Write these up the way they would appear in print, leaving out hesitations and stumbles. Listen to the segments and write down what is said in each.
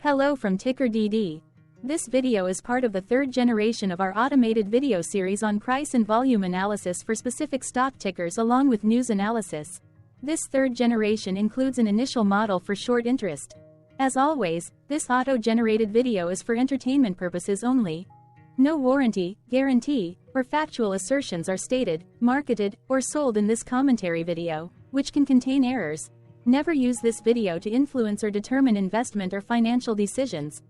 Hello from TickerDD. This video is part of the third generation of our automated video series on price and volume analysis for specific stock tickers along with news analysis. This third generation includes an initial model for short interest. As always, this auto-generated video is for entertainment purposes only. No warranty, guarantee, or factual assertions are stated, marketed, or sold in this commentary video, which can contain errors. Never use this video to influence or determine investment or financial decisions.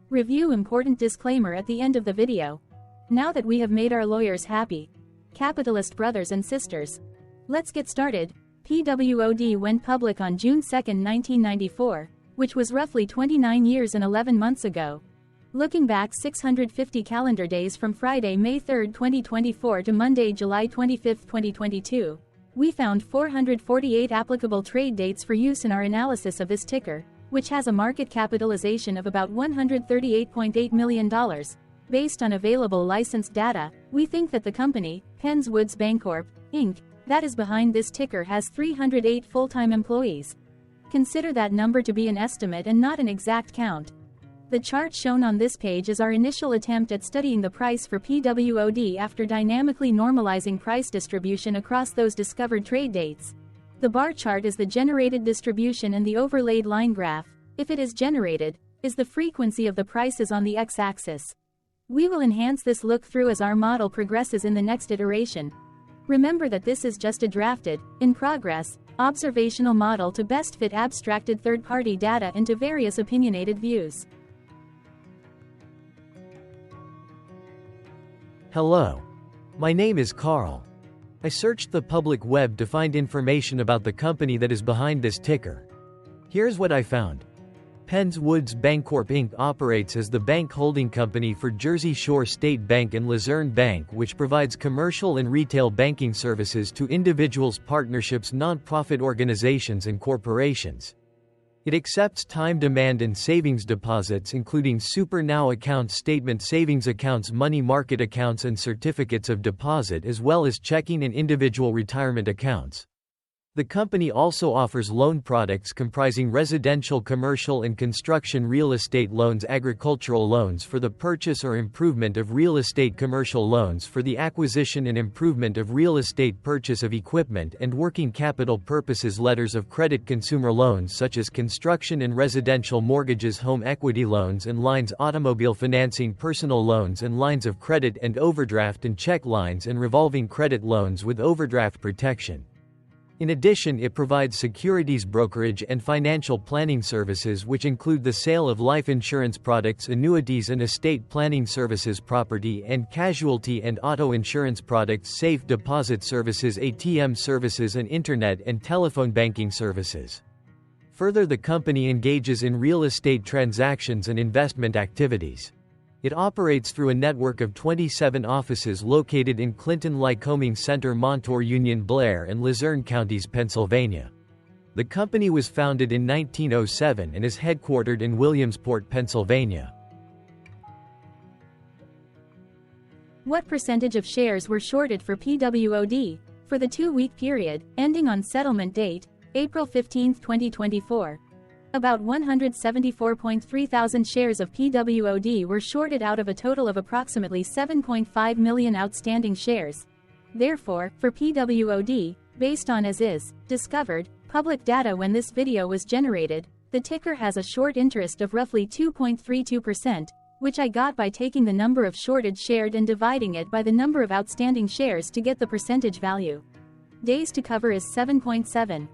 Review important disclaimer at the end of the video. Now that we have made our lawyers happy, capitalist brothers and sisters, let's get started. PWOD went public on June 2, 1994, which was roughly 29 years and 11 months ago. Looking back 650 calendar days from Friday, May 3, 2024 to Monday, July 25, 2022, we found 448 applicable trade dates for use in our analysis of this ticker, which has a market capitalization of about $138.8 million. Based on available licensed data, we think that the company, PWOD PWOD, Inc., that is behind this ticker has 308 full-time employees. Consider that number to be an estimate and not an exact count. The chart shown on this page is our initial attempt at studying the price for PWOD after dynamically normalizing price distribution across those discovered trade dates. The bar chart is the generated distribution and the overlaid line graph, if it is generated, is the frequency of the prices on the x-axis. We will enhance this look-through as our model progresses in the next iteration. Remember that this is just a drafted, in progress, observational model to best fit abstracted third-party data into various opinionated views. Hello. My name is Carl. I searched the public web to find information about the company that is behind this ticker. Here's what I found. PWOD PWOD Inc. operates as the bank holding company for Jersey Shore State Bank and Luzerne Bank, which provides commercial and retail banking services to individuals, partnerships, nonprofit organizations, and corporations. It accepts time demand and savings deposits including Super Now accounts, statement savings accounts, money market accounts, and certificates of deposit, as well as checking and individual retirement accounts. The company also offers loan products comprising residential, commercial, and construction real estate loans, agricultural loans for the purchase or improvement of real estate, commercial loans for the acquisition and improvement of real estate, purchase of equipment, and working capital purposes, letters of credit, consumer loans such as construction and residential mortgages, home equity loans and lines, automobile financing, personal loans and lines of credit, and overdraft and check lines and revolving credit loans with overdraft protection. In addition, it provides securities brokerage and financial planning services, which include the sale of life insurance products, annuities and estate planning services, property and casualty and auto insurance products, safe deposit services, ATM services, and internet and telephone banking services. Further, the company engages in real estate transactions and investment activities. It operates through a network of 27 offices located in Clinton, Lycoming Center, Montour, Union, Blair, and Luzerne counties, Pennsylvania. The company was founded in 1907 and is headquartered in Williamsport, Pennsylvania. What percentage of shares were shorted for PWOD for the 2-week period, ending on settlement date, April 15, 2024? About 174.3 thousand shares of PWOD were shorted out of a total of approximately 7.5 million outstanding shares. Therefore, for PWOD, based on as is, discovered, public data when this video was generated, the ticker has a short interest of roughly 2.32%, which I got by taking the number of shorted shared and dividing it by the number of outstanding shares to get the percentage value. Days to cover is 7.7.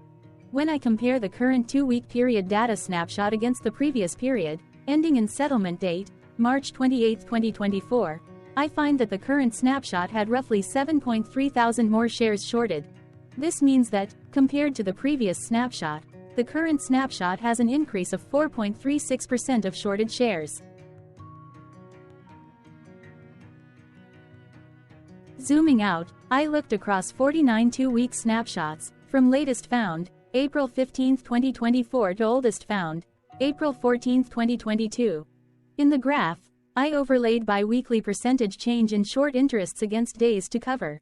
When I compare the current 2-week period data snapshot against the previous period, ending in settlement date, March 28, 2024, I find that the current snapshot had roughly 7.3 thousand more shares shorted. This means that, compared to the previous snapshot, the current snapshot has an increase of 4.36% of shorted shares. Zooming out, I looked across 49 2-week snapshots, from latest found, April 15, 2024 to oldest found, April 14, 2022. In the graph, I overlaid bi-weekly percentage change in short interests against days to cover.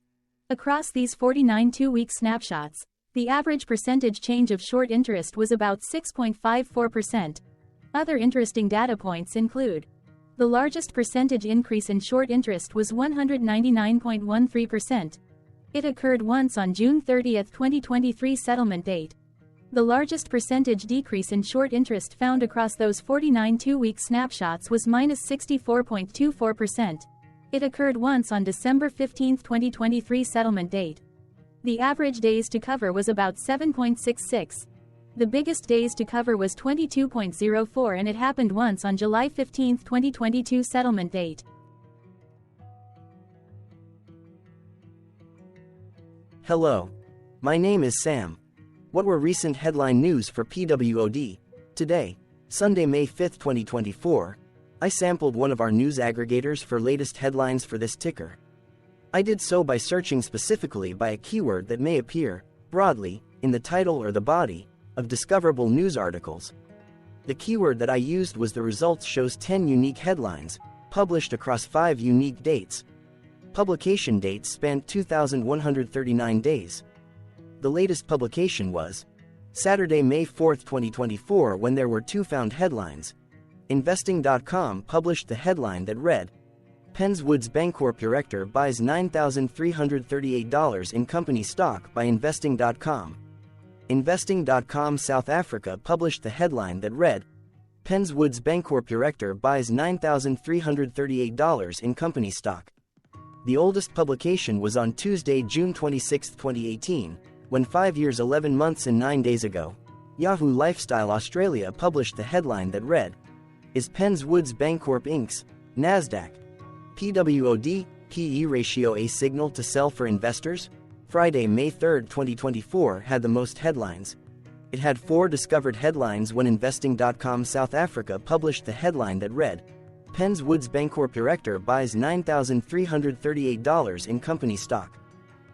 Across these 49 2-week snapshots, the average percentage change of short interest was about 6.54%. Other interesting data points include: the largest percentage increase in short interest was 199.13%. It occurred once on June 30, 2023 settlement date. The largest percentage decrease in short interest found across those 49 two-week snapshots was -64.24%. It occurred once on December 15, 2023 settlement date. The average days to cover was about 7.66. The biggest days to cover was 22.04, and it happened once on July 15, 2022 settlement date. Hello. My name is Sam. What were recent headline news for PWOD? Today, Sunday, May 5, 2024, I sampled one of our news aggregators for latest headlines for this ticker. I did so by searching specifically by a keyword that may appear, broadly, in the title or the body of discoverable news articles. The keyword that I used was the results shows 10 unique headlines, published across 5 unique dates. Publication dates spanned 2,139 days. The latest publication was Saturday, May 4, 2024, when there were 2 found headlines. Investing.com published the headline that read, Penns Woods Bancorp Director buys $9,338 in company stock by Investing.com. Investing.com South Africa published the headline that read, Penns Woods Bancorp Director buys $9,338 in company stock. The oldest publication was on Tuesday, June 26, 2018, when 5 years 11 months and 9 days ago, Yahoo Lifestyle Australia published the headline that read, Is Penns Woods Bancorp Inc.'s NASDAQ PWOD PE ratio a signal to sell for investors? Friday, May 3, 2024 had the most headlines. It had 4 discovered headlines when Investing.com South Africa published the headline that read, Penns Woods Bancorp Director buys $9,338 in company stock.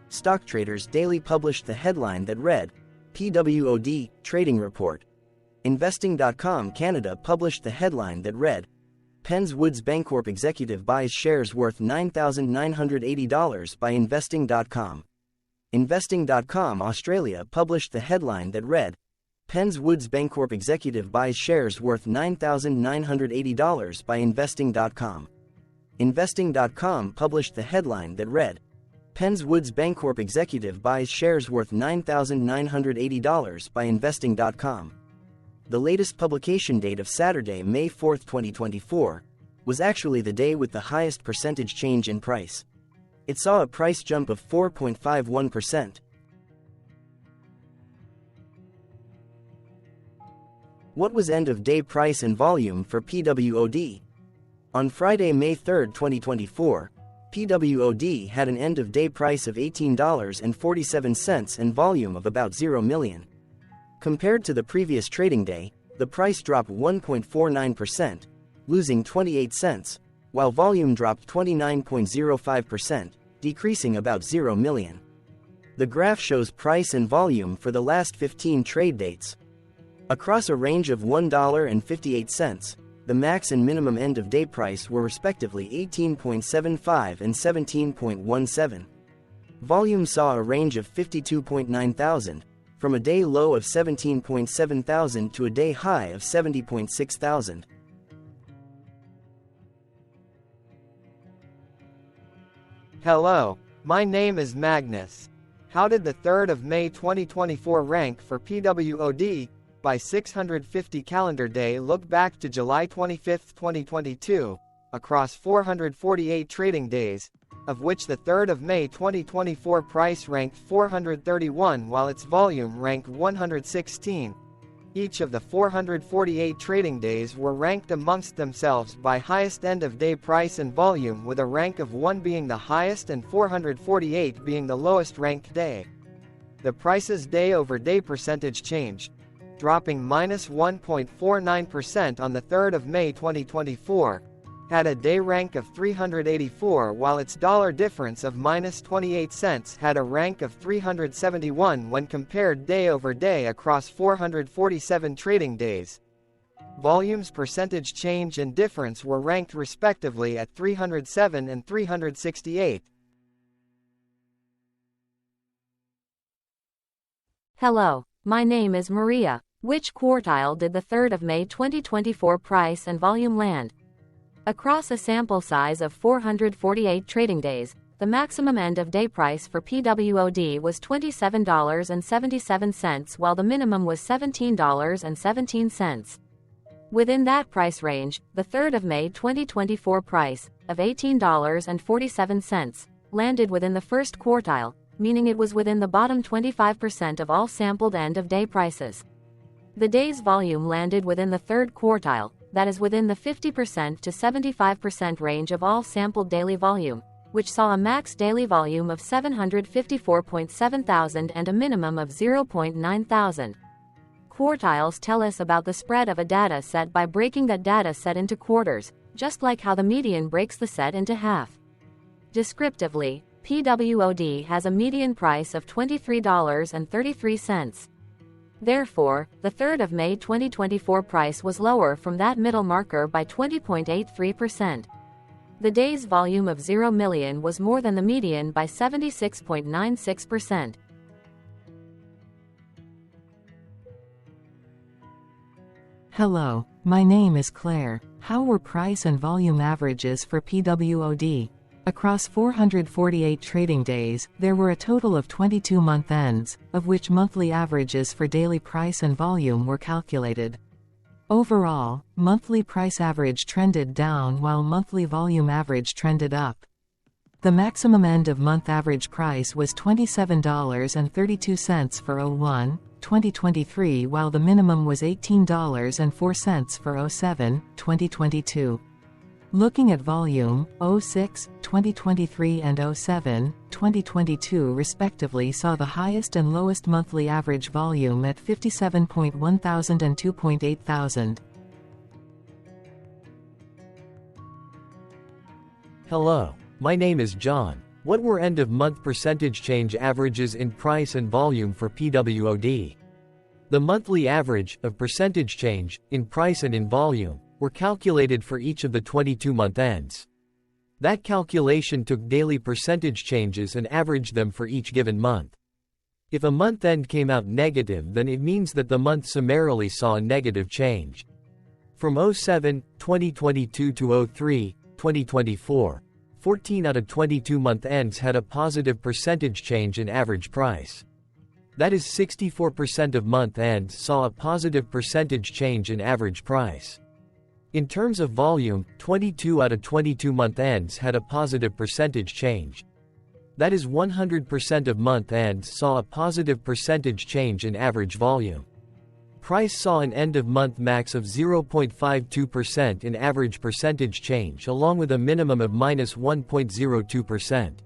Stock Traders Daily published the headline that read, PWOD Trading Report. Investing.com Canada published the headline that read, Penns Woods Bancorp Executive buys shares worth $9,980 by Investing.com. Investing.com Australia published the headline that read, Penns Woods Bancorp Executive buys shares worth $9,980 by Investing.com. Investing.com published the headline that read, Penns Woods Bancorp Executive buys shares worth $9,980 by Investing.com. The latest publication date of Saturday, May 4, 2024, was actually the day with the highest percentage change in price. It saw a price jump of 4.51%. What was end-of-day price and volume for PWOD? On Friday, May 3, 2024, PWOD had an end-of-day price of $18.47 and volume of about 0 million. Compared to the previous trading day, the price dropped 1.49%, losing 28 cents, while volume dropped 29.05%, decreasing about 0 million. The graph shows price and volume for the last 15 trade dates. Across a range of $1.58, the max and minimum end-of-day price were respectively 18.75 and 17.17. Volume saw a range of 52.9 thousand, from a day low of 17.7 thousand to a day high of 70.6 thousand. Hello, my name is Magnus. How did the 3rd of May 2024 rank for PWOD by 650 calendar day? Look back to July 25, 2022, across 448 trading days, of which the 3rd of May 2024 price ranked 431 while its volume ranked 116. Each of the 448 trading days were ranked amongst themselves by highest end-of-day price and volume, with a rank of 1 being the highest and 448 being the lowest ranked day. The price's day-over-day percentage change, dropping -1.49% on the 3rd of May 2024, had a day rank of 384, while its dollar difference of -28 cents had a rank of 371 when compared day over day across 447 trading days. Volume's percentage change and difference were ranked respectively at 307 and 368. Hello, my name is Maria. Which quartile did the 3rd of May 2024 price and volume land? Across a sample size of 448 trading days, the maximum end-of-day price for PWOD was $27.77 while the minimum was $17.17. Within that price range, the 3rd of May 2024 price, of $18.47, landed within the first quartile, meaning it was within the bottom 25% of all sampled end-of-day prices. The day's volume landed within the third quartile, that is within the 50% to 75% range of all sampled daily volume, which saw a max daily volume of 754.7 thousand and a minimum of 0.9 thousand. Quartiles tell us about the spread of a data set by breaking that data set into quarters, just like how the median breaks the set into half. Descriptively, PWOD has a median price of $23.33. Therefore, the 3rd of May 2024 price was lower from that middle marker by 20.83%. The day's volume of 0 million was more than the median by 76.96%. Hello, my name is Claire. How were price and volume averages for PWOD? Across 448 trading days, there were a total of 22 month ends, of which monthly averages for daily price and volume were calculated. Overall, monthly price average trended down while monthly volume average trended up. The maximum end-of-month average price was $27.32 for 01/2023 while the minimum was $18.04 for 07/2022. Looking at volume, 06/2023 and 07/2022 respectively saw the highest and lowest monthly average volume at 57.1 thousand and 2.8 thousand. Hello, my name is John. What were end-of-month percentage change averages in price and volume for PWOD? The monthly average of percentage change in price and in volume were calculated for each of the 22-month ends. That calculation took daily percentage changes and averaged them for each given month. If a month end came out negative, then it means that the month summarily saw a negative change. From 07/2022 to 03/2024, 14 out of 22 month ends had a positive percentage change in average price. That is 64% of month ends saw a positive percentage change in average price. In terms of volume, 22 out of 22 month ends had a positive percentage change. That is 100% of month ends saw a positive percentage change in average volume. Price saw an end-of-month max of 0.52% in average percentage change along with a minimum of -1.02%.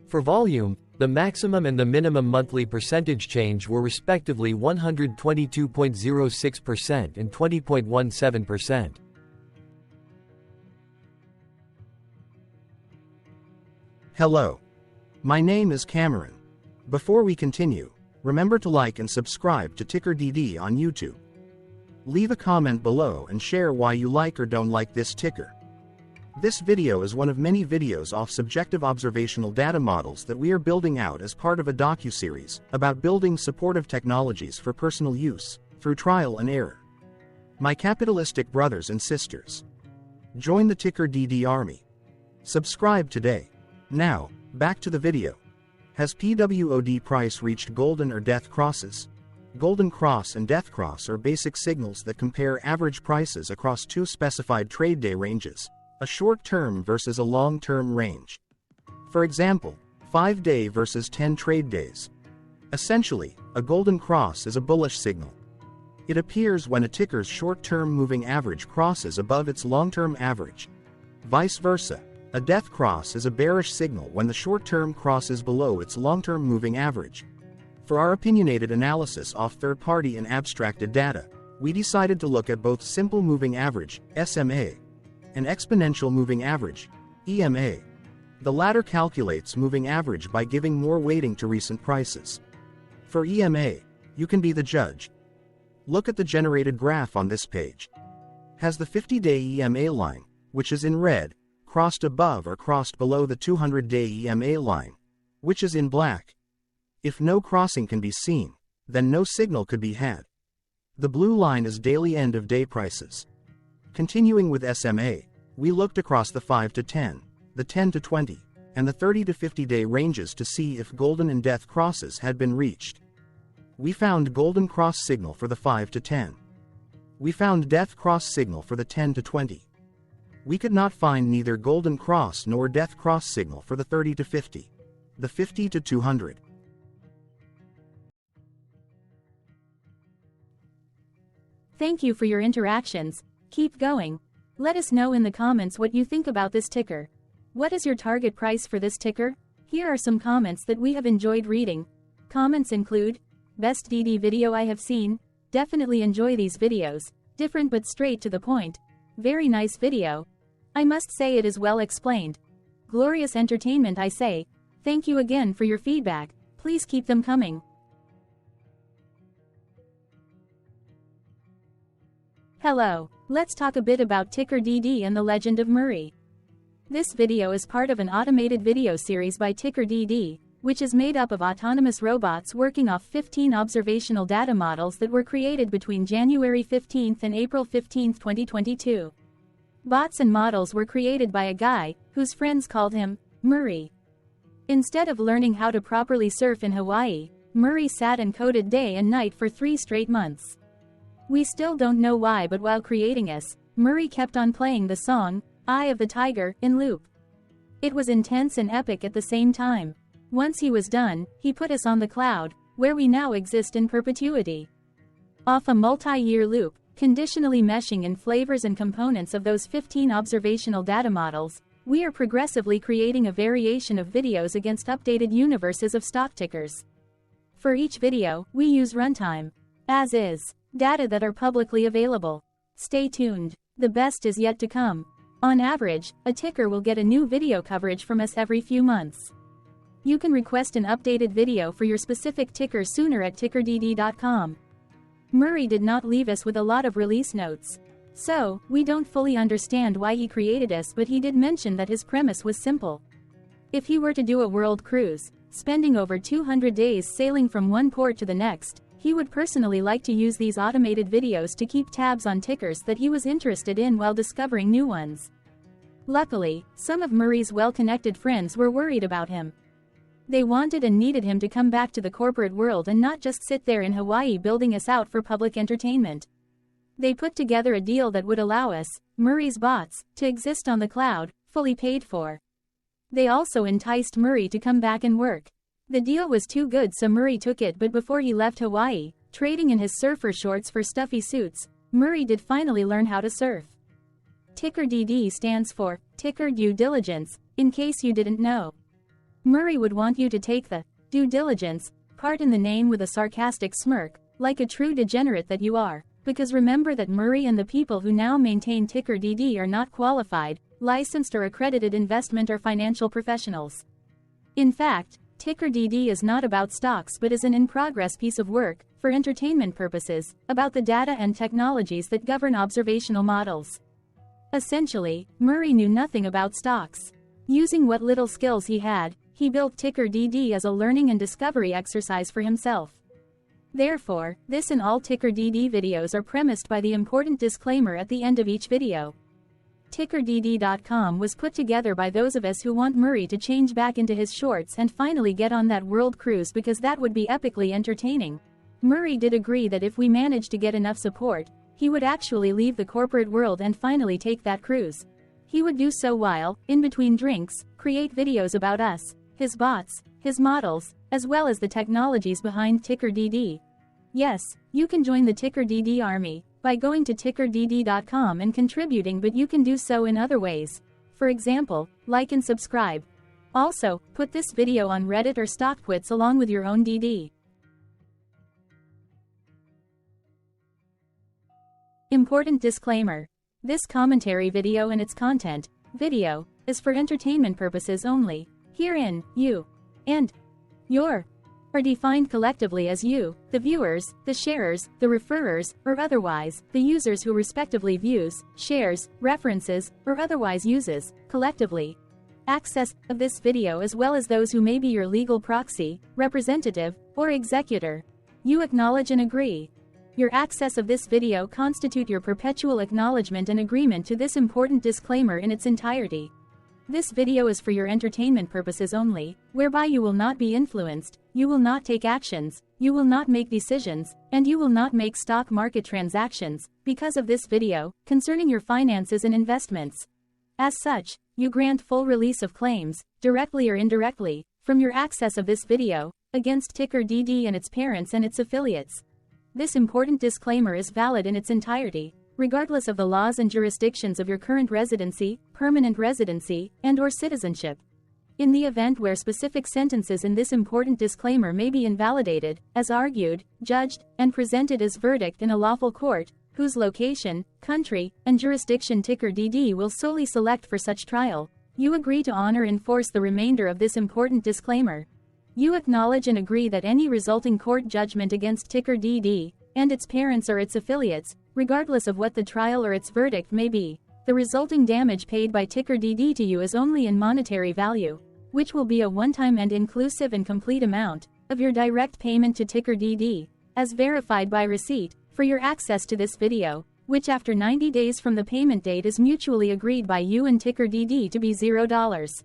For volume, the maximum and the minimum monthly percentage change were respectively 122.06% and 20.17%. Hello. My name is Cameron. Before we continue, remember to like and subscribe to TickerDD on YouTube. Leave a comment below and share why you like or don't like this ticker. This video is one of many videos off subjective observational data models that we are building out as part of a docuseries about building supportive technologies for personal use, through trial and error. My capitalistic brothers and sisters, join the TickerDD army. Subscribe today. Now, back to the video. Has PWOD price reached golden or death crosses? Golden cross and death cross are basic signals that compare average prices across two specified trade day ranges, a short-term versus a long-term range. For example, 5-day versus 10 trade days. Essentially, a golden cross is a bullish signal. It appears when a ticker's short-term moving average crosses above its long-term average. Vice versa. A death cross is a bearish signal when the short-term crosses below its long-term moving average. For our opinionated analysis of third-party and abstracted data, we decided to look at both simple moving average, SMA, and exponential moving average, EMA. The latter calculates moving average by giving more weighting to recent prices. For EMA, you can be the judge. Look at the generated graph on this page. Has the 50-day EMA line, which is in red, crossed above or crossed below the 200-day EMA line, which is in black? If no crossing can be seen, then no signal could be had. The blue line is daily end-of-day prices. Continuing with SMA, we looked across the 5 to 10, the 10 to 20, and the 30 to 50-day ranges to see if golden and death crosses had been reached. We found golden cross signal for the 5 to 10. We found death cross signal for the 10 to 20. We could not find neither golden cross nor death cross signal for the 30 to 50, the 50 to 200. Thank you for your interactions. Keep going. Let us know in the comments what you think about this ticker. What is your target price for this ticker? Here are some comments that we have enjoyed reading. Comments include, best DD video I have seen, definitely enjoy these videos, different but straight to the point. Very nice video. I must say it is well explained. Glorious entertainment I say. Thank you again for your feedback. Please keep them coming. Hello. Let's talk a bit about TickerDD and the legend of Murray. This video is part of an automated video series by TickerDD, which is made up of autonomous robots working off 15 observational data models that were created between January 15 and April 15, 2022. Bots and models were created by a guy, whose friends called him Murray. Instead of learning how to properly surf in Hawaii, Murray sat and coded day and night for 3 straight months. We still don't know why, but while creating us, Murray kept on playing the song, Eye of the Tiger, in loop. It was intense and epic at the same time. Once he was done, he put us on the cloud, where we now exist in perpetuity. Off a multi-year loop, conditionally meshing in flavors and components of those 15 observational data models, we are progressively creating a variation of videos against updated universes of stock tickers. For each video, we use runtime, as is, data that are publicly available. Stay tuned. The best is yet to come. On average, a ticker will get a new video coverage from us every few months. You can request an updated video for your specific ticker sooner at TickerDD.com. Murray did not leave us with a lot of release notes. So, we don't fully understand why he created us, but he did mention that his premise was simple. If he were to do a world cruise, spending over 200 days sailing from one port to the next, he would personally like to use these automated videos to keep tabs on tickers that he was interested in while discovering new ones. Luckily, some of Murray's well-connected friends were worried about him. They wanted and needed him to come back to the corporate world and not just sit there in Hawaii building us out for public entertainment. They put together a deal that would allow us, Murray's bots, to exist on the cloud, fully paid for. They also enticed Murray to come back and work. The deal was too good, so Murray took it, but before he left Hawaii, trading in his surfer shorts for stuffy suits, Murray did finally learn how to surf. TickerDD stands for Ticker Due Diligence, in case you didn't know. Murray would want you to take the due diligence part in the name with a sarcastic smirk, like a true degenerate that you are, because remember that Murray and the people who now maintain TickerDD are not qualified, licensed or accredited investment or financial professionals. In fact, TickerDD is not about stocks but is an in-progress piece of work, for entertainment purposes, about the data and technologies that govern observational models. Essentially, Murray knew nothing about stocks. Using what little skills he had, he built TickerDD as a learning and discovery exercise for himself. Therefore, this and all TickerDD videos are premised by the important disclaimer at the end of each video. TickerDD.com was put together by those of us who want Murray to change back into his shorts and finally get on that world cruise, because that would be epically entertaining. Murray did agree that if we managed to get enough support, he would actually leave the corporate world and finally take that cruise. He would do so while, in between drinks, create videos about us, his bots, his models, as well as the technologies behind TickerDD. Yes, you can join the TickerDD army by going to TickerDD.com and contributing, but you can do so in other ways. For example, like and subscribe. Also, put this video on Reddit or StockTwits along with your own DD. Important disclaimer. This commentary video and its content, video, is for entertainment purposes only. Herein, you and your are defined collectively as you, the viewers, the sharers, the referrers, or otherwise, the users who respectively views, shares, references, or otherwise uses, collectively, access of this video, as well as those who may be your legal proxy, representative, or executor. You acknowledge and agree. your access of this video constitute your perpetual acknowledgement and agreement to this important disclaimer in its entirety. This video is for your entertainment purposes only, whereby you will not be influenced, you will not take actions, you will not make decisions, and you will not make stock market transactions, because of this video, concerning your finances and investments. As such, you grant full release of claims, directly or indirectly, from your access of this video, against TickerDD and its parents and its affiliates. This important disclaimer is valid in its entirety, regardless of the laws and jurisdictions of your current residency, permanent residency, and/or citizenship. In the event where specific sentences in this important disclaimer may be invalidated, as argued, judged, and presented as verdict in a lawful court, whose location, country, and jurisdiction TickerDD will solely select for such trial, you agree to honor and enforce the remainder of this important disclaimer. You acknowledge and agree that any resulting court judgment against TickerDD, and its parents or its affiliates, regardless of what the trial or its verdict may be, the resulting damage paid by TickerDD to you is only in monetary value, which will be a one-time and inclusive and complete amount of your direct payment to TickerDD, as verified by receipt, for your access to this video, which after 90 days from the payment date is mutually agreed by you and TickerDD to be $0.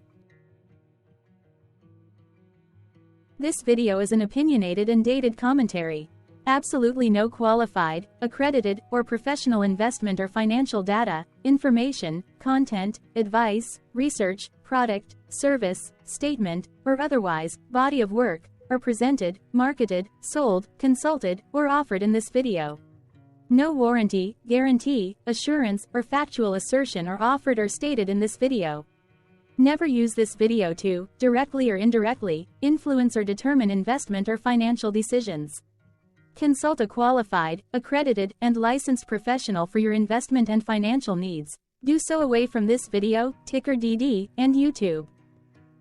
This video is an opinionated and dated commentary. Absolutely no qualified, accredited, or professional investment or financial data, information, content, advice, research, product, service, statement, or otherwise, body of work, are presented, marketed, sold, consulted, or offered in this video. No warranty, guarantee, assurance, or factual assertion are offered or stated in this video. Never use this video to, directly or indirectly, influence or determine investment or financial decisions. Consult a qualified, accredited, and licensed professional for your investment and financial needs. Do so away from this video, TickerDD, and YouTube.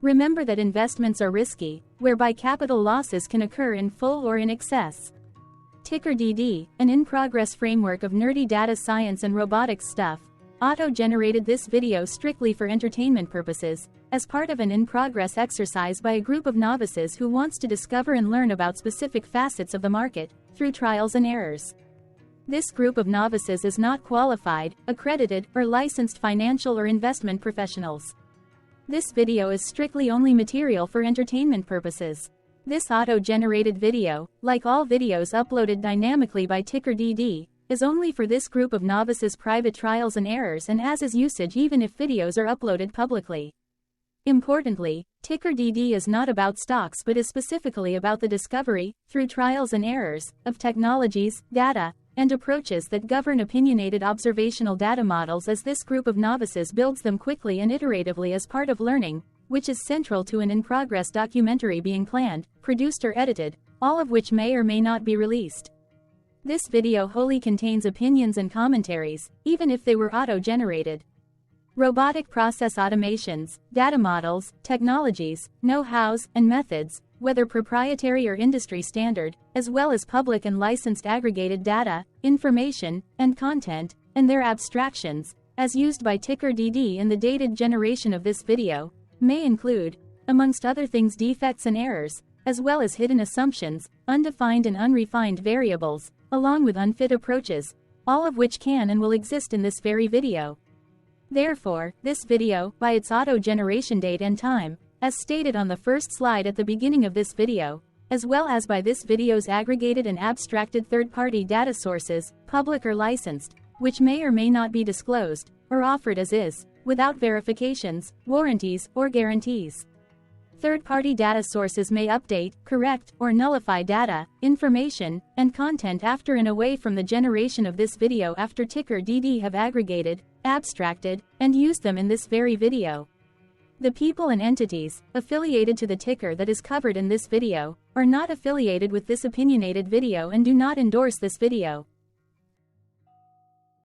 Remember that investments are risky, whereby capital losses can occur in full or in excess. TickerDD, an in-progress framework of nerdy data science and robotics stuff, auto-generated this video strictly for entertainment purposes, as part of an in-progress exercise by a group of novices who wants to discover and learn about specific facets of the market, through trials and errors. This group of novices is not qualified, accredited, or licensed financial or investment professionals. This video is strictly only material for entertainment purposes. This auto-generated video, like all videos uploaded dynamically by TickerDD, is only for this group of novices' private trials and errors and as is usage even if videos are uploaded publicly. Importantly, TickerDD is not about stocks but is specifically about the discovery, through trials and errors, of technologies, data, and approaches that govern opinionated observational data models as this group of novices builds them quickly and iteratively as part of learning, which is central to an in-progress documentary being planned, produced or edited, all of which may or may not be released. This video wholly contains opinions and commentaries, even if they were auto-generated. Robotic process automations, data models, technologies, know-hows, and methods, whether proprietary or industry standard, as well as public and licensed aggregated data, information, and content, and their abstractions, as used by TickerDD in the dated generation of this video, may include, amongst other things, defects and errors, as well as hidden assumptions, undefined and unrefined variables, along with unfit approaches, all of which can and will exist in this very video. Therefore, this video, by its auto-generation date and time, as stated on the first slide at the beginning of this video, as well as by this video's aggregated and abstracted third-party data sources, public or licensed, which may or may not be disclosed, or offered as is, without verifications, warranties, or guarantees. Third-party data sources may update, correct, or nullify data, information, and content after and away from the generation of this video after TickerDD have aggregated, abstracted, and used them in this very video. The people and entities, affiliated to the ticker that is covered in this video, are not affiliated with this opinionated video and do not endorse this video.